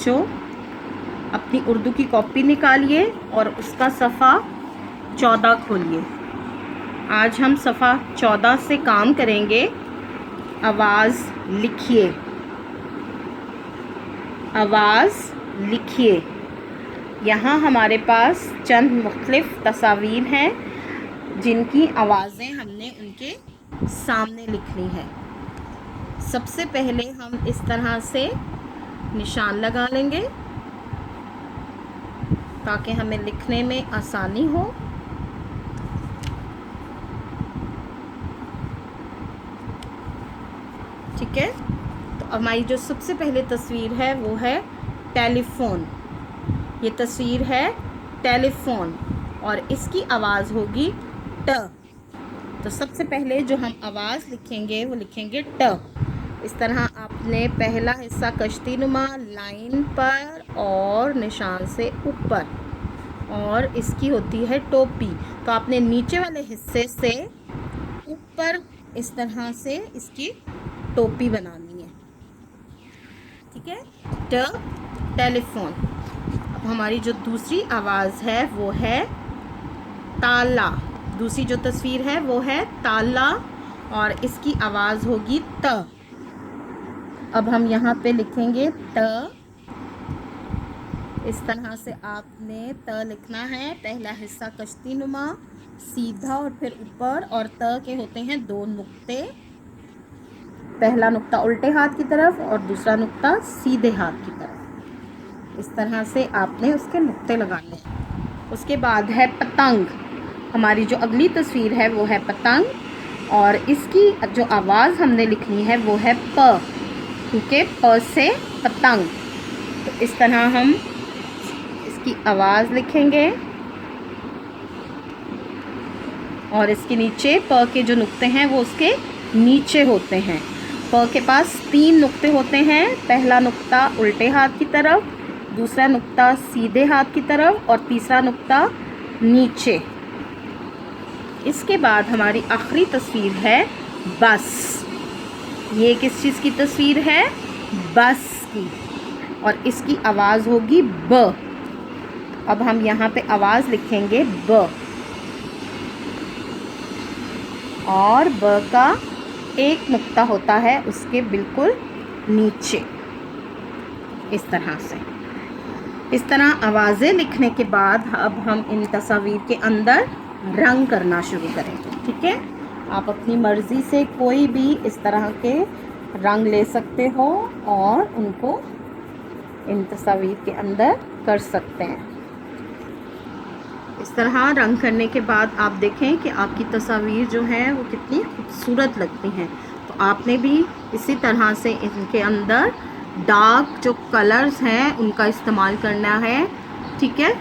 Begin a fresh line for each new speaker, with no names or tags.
بچوں اپنی اردو کی کاپی نکالیے اور اس کا صفحہ 14 کھولیے۔ آج ہم صفحہ 14 سے کام کریں گے۔ آواز لکھیے، آواز لکھیے۔ یہاں ہمارے پاس چند مختلف تصاویر ہیں جن کی آوازیں ہم نے ان کے سامنے لکھنی ہے۔ سب سے پہلے ہم اس طرح سے نشان لگا لیں گے تاکہ ہمیں لکھنے میں آسانی ہو۔ ٹھیک ہے، تو ہماری جو سب سے پہلے تصویر ہے وہ ہے ٹیلی فون۔ یہ تصویر ہے ٹیلی فون اور اس کی آواز ہوگی ٹ۔ تو سب سے پہلے جو ہم آواز لکھیں گے وہ لکھیں گے ٹ۔ اس طرح آپ نے پہلا حصہ کشتی نما لائن پر اور نشان سے اوپر، اور اس کی ہوتی ہے ٹوپی، تو آپ نے نیچے والے حصے سے اوپر اس طرح سے اس کی ٹوپی بنانی ہے۔ ٹھیک ہے، ٹ ٹیلی فون۔ اب ہماری جو دوسری آواز ہے وہ ہے تالا۔ دوسری جو تصویر ہے وہ ہے تالا اور اس کی آواز ہوگی ت۔ اب ہم یہاں پہ لکھیں گے ت۔ اس طرح سے آپ نے ت لکھنا ہے۔ پہلا حصہ کشتی نما سیدھا اور پھر اوپر، اور ت کے ہوتے ہیں 2 نقطے، پہلا نقطہ الٹے ہاتھ کی طرف اور دوسرا نقطہ سیدھے ہاتھ کی طرف۔ اس طرح سے آپ نے اس کے نقطے لگانے ہیں۔ اس کے بعد ہے پتنگ۔ ہماری جو اگلی تصویر ہے وہ ہے پتنگ اور اس کی جو آواز ہم نے لکھنی ہے وہ ہے پ، کیونکہ پ سے پتنگ۔ تو اس طرح ہم اس کی آواز لکھیں گے اور اس کے نیچے پ کے جو نقطے ہیں وہ اس کے نیچے ہوتے ہیں۔ پ کے پاس 3 نقطے ہوتے ہیں، پہلا نقطہ الٹے ہاتھ کی طرف، دوسرا نقطہ سیدھے ہاتھ کی طرف اور تیسرا نقطہ نیچے۔ اس کے بعد ہماری آخری تصویر ہے بس۔ یہ کس چیز کی تصویر ہے؟ بس کی، اور اس کی آواز ہوگی ب۔ اب ہم یہاں پہ آواز لکھیں گے ب، اور ب کا ایک نقطہ ہوتا ہے اس کے بالکل نیچے، اس طرح سے۔ اس طرح آوازیں لکھنے کے بعد اب ہم ان تصاویر کے اندر رنگ کرنا شروع کریں گے۔ ٹھیک ہے، آپ اپنی مرضی سے کوئی بھی اس طرح کے رنگ لے سکتے ہو اور ان کو ان تصاویر کے اندر کر سکتے ہیں۔ اس طرح رنگ کرنے کے بعد آپ دیکھیں کہ آپ کی تصاویر جو ہیں وہ کتنی خوبصورت لگتی ہیں۔ تو آپ نے بھی اسی طرح سے ان کے اندر ڈارک جو کلرز ہیں ان کا استعمال کرنا ہے۔ ٹھیک ہے،